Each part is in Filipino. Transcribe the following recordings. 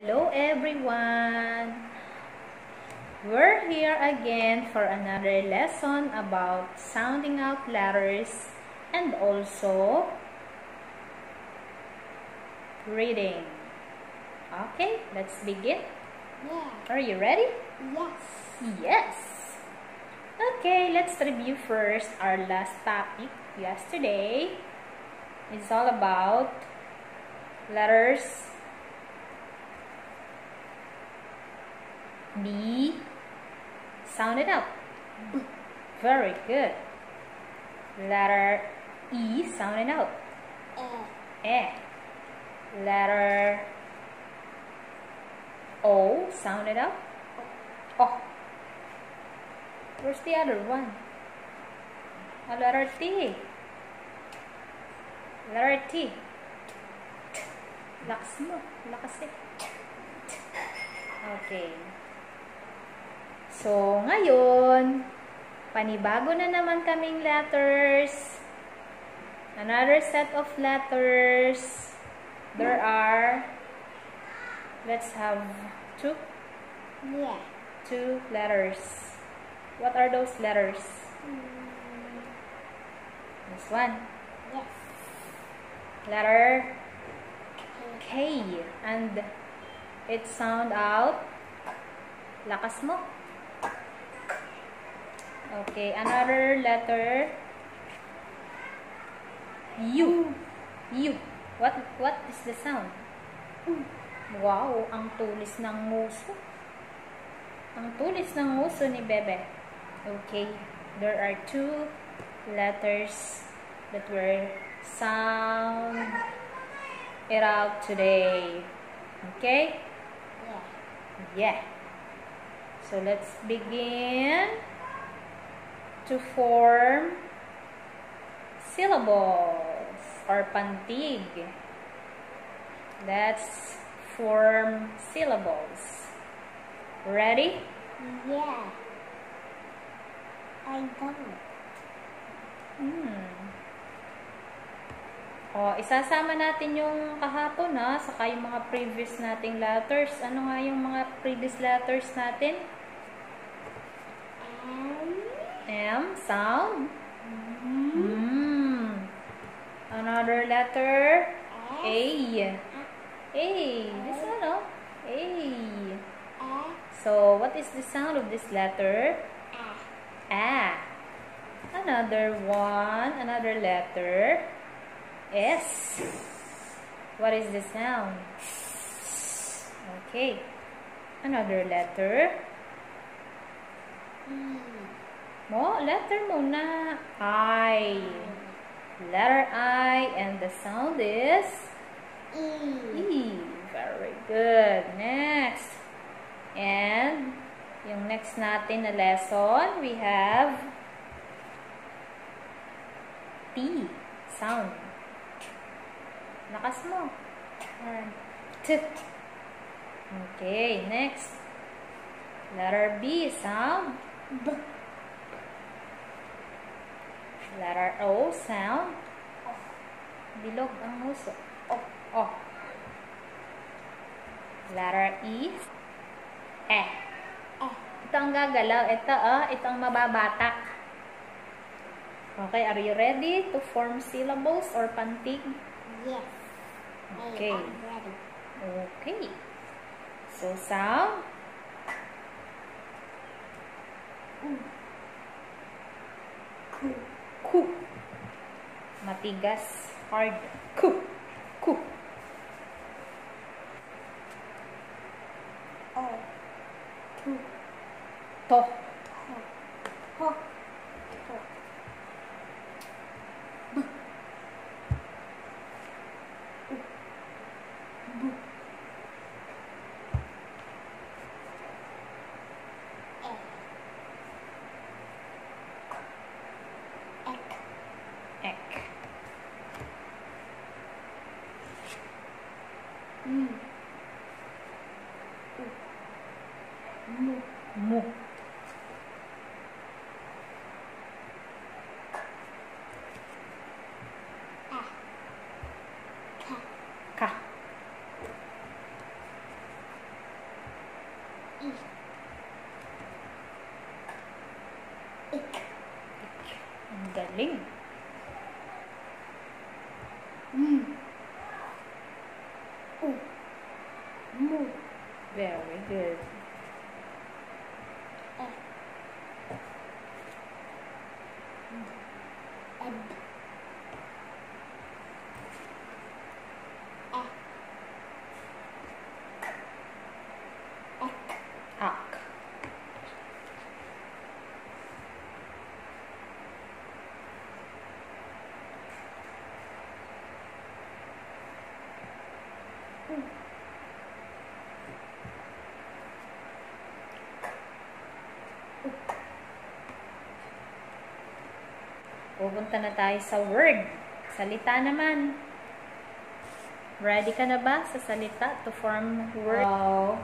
Hello everyone! We're here again for another lesson about sounding out letters and also reading. Okay, let's begin. Yeah. Are you ready? Yes. Yes! Okay, let's review first our last topic yesterday. It's all about letters B. Sound it out. B. Very good. Letter E. Sound it out. E. Letter O. Sound it out. O. Where's the other one? Letter T. Letter T. Lakas mo. Lakas eh. Okay. So, ngayon, panibago na naman kaming letters. Another set of letters. There are, let's have two letters. What are those letters? This one. Yes. Letter K. And it sound out. Lakas mo. Okay, another letter U. U. What is the sound? Wow, ang tulis ng nguso. Ang tulis ng nguso ni Bebe. Okay, there are two letters that were sound it out today. Okay? Yeah. So let's begin to form syllables or pantig. Let's form syllables. Ready? Yeah. I don't. O, isasama natin yung kahapon saka yung mga previous nating letters. Ano nga yung mga previous letters natin? M sound. Another letter. A. A. This one, A. So, what is the sound of this letter? A. Another one. Another letter. S. What is the sound? Okay. Another letter. Letter muna. I. Letter I, and the sound is E. Very good. Next. And yung next natin na lesson, we have T. Sound. Lakas mo. T. Okay, next. Letter B. Sound. B. Letter O. Sound. Bilog ang nguso. O. Letter E. E. Ito ang gagalaw. Ito ang mababatak. Okay, are you ready to form syllables or pantig? Yes. Okay. I am ready. Okay. So, sound. Ku. Matigas. Hard. Ku. Ku. O. To. Ho. Ek. Mu. Ka. Ik. Ang galing. Mu. Very good. Ed. Ak. Pupunta na tayo sa word. Salita naman. Ready ka na ba sa salita to form word? Wow.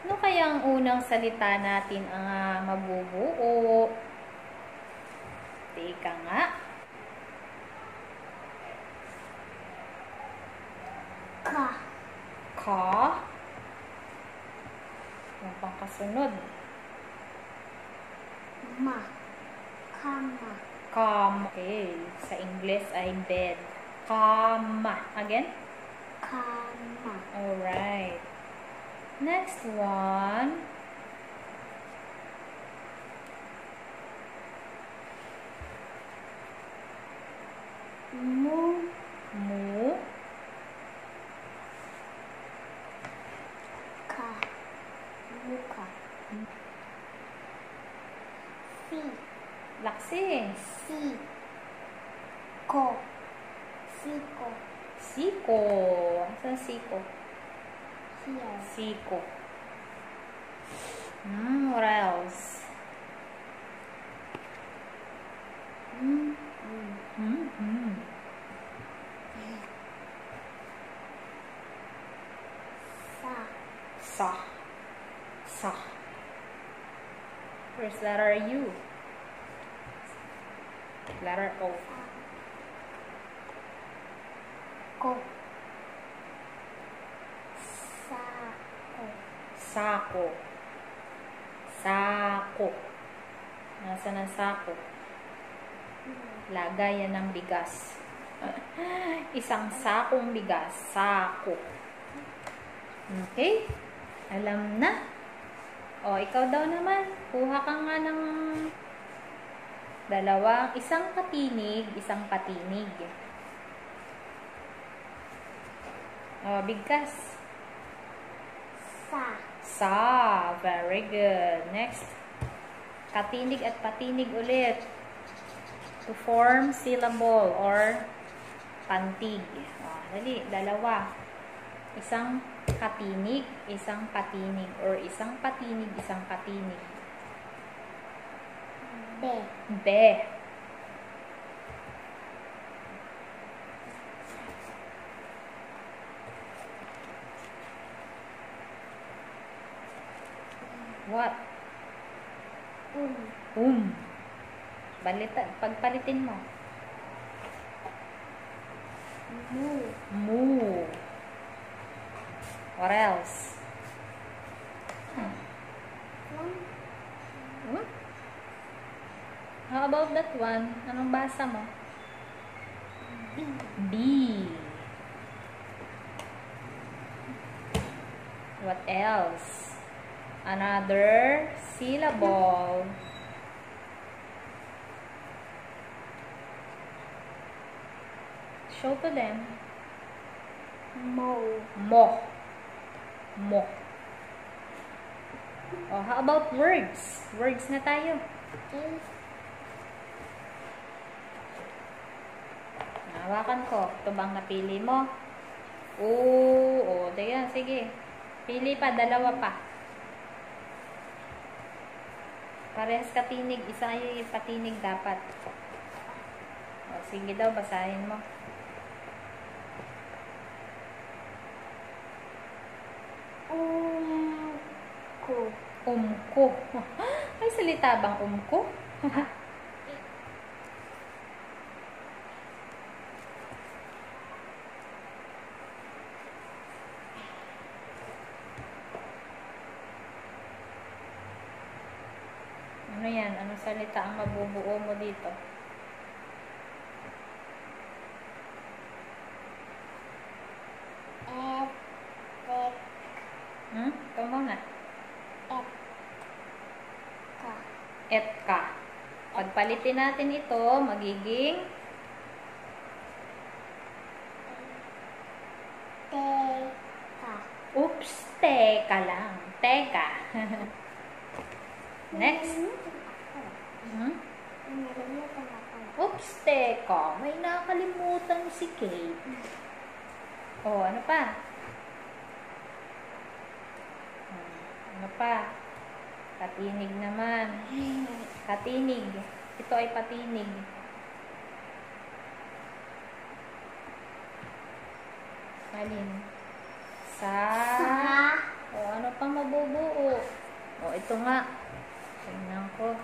Ano kaya ang unang salita natin ang mabubuo? Teka nga. Ka. Ka. Ano pang kasunod? Ma. Kama. Come. Okay. Sa English ay bed. Kama. Again? Kama. Alright. Next one. Mu. Mu. Ka. Muka. Si. Laksing. Si. Ko. Siko. Siko. Saan siko? Here. Siko. What else? Sa. Sa. Sa. First letter U. Letter O. Ko. Sako. Sako. Sako. Nasaan ang sako? Lagayan ng bigas. Isang sakong bigas. Sako. Okay? Alam na. O, ikaw daw naman. Kuha ka nga ng dalawang, isang patinig, isang patinig. O, bigkas. Sa. Sa. Very good. Next. Katinig at patinig ulit. To form syllable or pantig. O, dali. Dalawa. Isang katinig, isang patinig. Or isang patinig, isang katinig. Be. Be. What? Pagpalitin mo. Mu. Mu. What else? How about that one? Anong basa mo? B. B. What else? Another syllable. Show to them. Mo. Mo. Mo. Oh, how about words? Words na tayo. Okay. Hawakan ko. Ito bang napili mo? Oo. Sige. Pili pa. Dalawa pa. Parehas katinig. Isa yung patinig dapat. O, sige daw. Basahin mo. Umko. Umko. Ay, salita bang umko? yan? Anong salita ang mabubuo mo dito? Ikaw muna. Etka. Pagpalitin natin ito, magiging teka. oops, teka lang. Teka. Next. Nalimutan ako. Oops, teka. May nakalimutan si Kate. Oh, ano pa? Ano pa? Katinig naman. Katinig. Ito ay patinig. Alin? Sa. O, ano pang mabubuo? O, ito nga. Tingnan ko.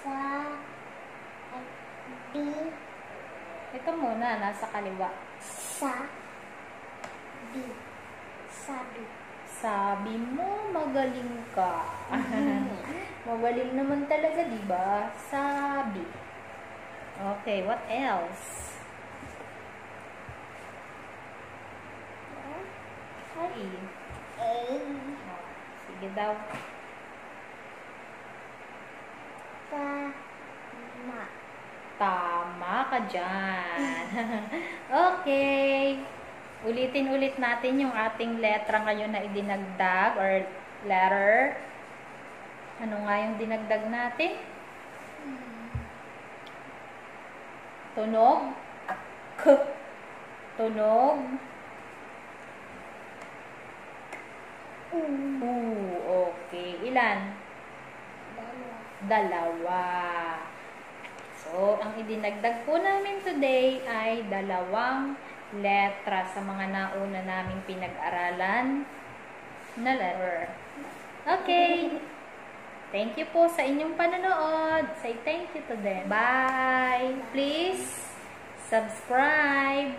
Sa. Di. Ito muna, nasa kaliwa. Sa. Di. Sabi. Sabi mo, magaling ka. Magaling naman talaga, di ba? Sabi. Okay, what else? Ay. Sige daw. Tama. Tama ka dyan. Okay. Ulitin-ulit natin yung ating letra ngayon na idinagdag or letter. Ano nga yung dinagdag natin? Tunog. K. Tunog. Okay. Ilan? Dalawa. So, ang idinagdag po namin today ay dalawang letra sa mga nauna naming pinag-aralan na letter. Okay. Thank you po sa inyong panonood. Say thank you to them. Bye. Please subscribe.